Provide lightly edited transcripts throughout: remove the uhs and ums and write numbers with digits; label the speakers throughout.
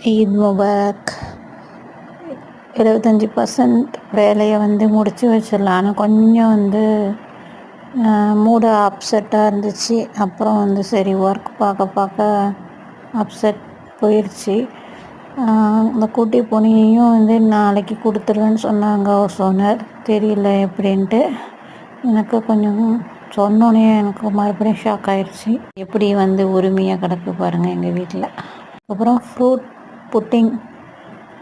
Speaker 1: Eid Mubarak. 75% வேலையை முடித்து வச்சிடலான்னு கொஞ்சம் மூடு அப்செட்டாக இருந்துச்சு. அப்புறம் சரி ஒர்க் பார்க்க பார்க்க அப்செட் போயிடுச்சு. இந்த குட்டி பொண்ணையும் நாளைக்கு கொடுத்துருவேன்னு சொன்னாங்க ஹவுஸ் ஓனர். தெரியல எப்படின்ட்டு. எனக்கு கொஞ்சம் சொன்னோன்னே எனக்கு மறுபடியும் ஷாக் ஆயிடுச்சு. எப்படி உரிமையாக கிடக்கு பாருங்கள் எங்கள் வீட்டில். அப்புறம் ஃப்ரூட் புட்டிங்,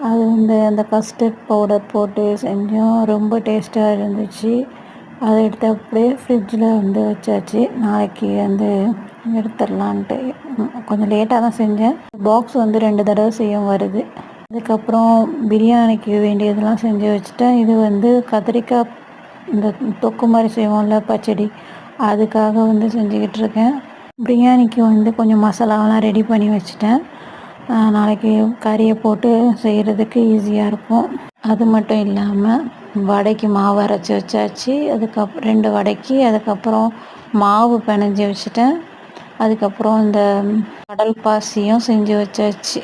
Speaker 1: அது அந்த கஸ்டர்ட் பவுடர் போட்டு செஞ்சோம். ரொம்ப டேஸ்ட்டாக இருந்துச்சு. அதை எடுத்து அப்படியே ஃப்ரிட்ஜில் வச்சாச்சு. நாளைக்கு எடுத்துடலான்ட்டு. கொஞ்சம் லேட்டாக தான் செஞ்சேன். பாக்ஸ் 2 தடவை செய்ய வருது. அதுக்கப்புறம் பிரியாணிக்கு வேண்டியதெல்லாம் செஞ்சு வச்சுட்டேன். இது கத்திரிக்காய் இந்த தொக்கு மாதிரி செய்வோம்ல, பச்சடி, அதுக்காக செஞ்சுக்கிட்டு இருக்கேன். பிரியாணிக்கு கொஞ்சம் மசாலாவெல்லாம் ரெடி பண்ணி வச்சுட்டேன். நாளைக்கு கறியை போட்டு செய்கிறதுக்கு ஈஸியாக இருக்கும். அது மட்டும் இல்லாமல் வடைக்கு மாவு அரைச்சி வச்சாச்சு. அதுக்கப்புறம் 2 வடைக்கு அதுக்கப்புறம் மாவு பிணைஞ்சி வச்சுட்டேன். அதுக்கப்புறம் இந்த கடல் பாசியும் செஞ்சு வச்சாச்சு.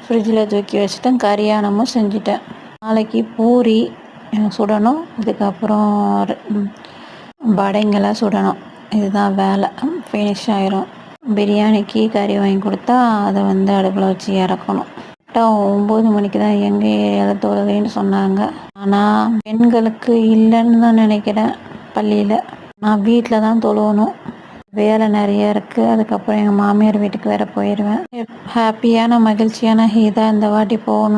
Speaker 1: ஃப்ரிட்ஜில் தூக்கி வச்சுட்டேன். கறியானமும் செஞ்சுட்டேன். நாளைக்கு பூரி சுடணும். அதுக்கப்புறம் வடைங்கெல்லாம் சுடணும். இதுதான் வேலை. ஃபினிஷ் ஆயிரும். பிரியாணிக்கு கறி வாங்கி கொடுத்தா அதை அடுப்பில் வச்சு இறக்கணும். கரெக்டாக 9 மணிக்கு தான் எங்கள் ஏரியாவில் தொழுகைன்னு சொன்னாங்க. ஆனால் பெண்களுக்கு இல்லைன்னு தான் நினைக்கிறேன் பள்ளியில். நான் வீட்டில் தான் தொழுவணும். வேலை நிறைய இருக்குது. அதுக்கப்புறம் எங்கள் மாமியார் வீட்டுக்கு வேறு போயிடுவேன். ஹாப்பியான மகிழ்ச்சியான ஈதாக இந்த வாட்டி போகணும்.